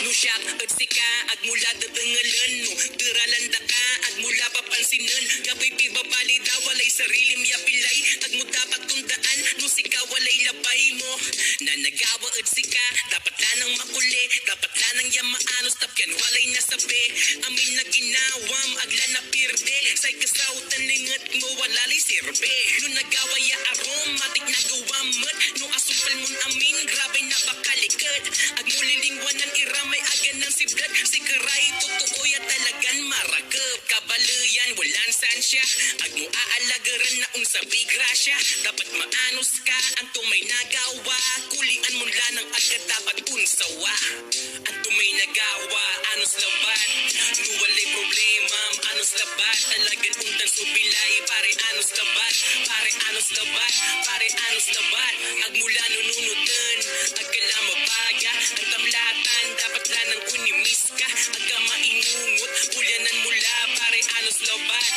No siyak at sika ag mula dadangalan no diralanda ka ag mula papansinan kapay pibabali daw walay sarilim yapilay ag mo dapat tundaan no sika walay labay mo na nagawa at sika dapat lanang makuli dapat lanang yamaanos tapyan walay nasabi amin na ginawam agla na pirde say kasautan lingat mo walalay sirbe no nagawa ya arom matik nagawam mat no asumpal mon amin grabe na bakalikad ag mulilingwanan iramay agan ng siblat si karay totoo ya talagan marakap kabalayan walan sansya ag mo aalagaran na sabi grasya dapat maanos ka ang tumay nagawa kulian mo lanang agad dapat unsawa ang tumay nagawa anos labat nuwalay problema anos labat talagan undan subilay pare anos labat pare anos labat pare anos labat ag mula nununutan ag kalamabaga ang tamlatan dapat lanang unimis ka ag ka maingungot pulyanan mula pare anos labat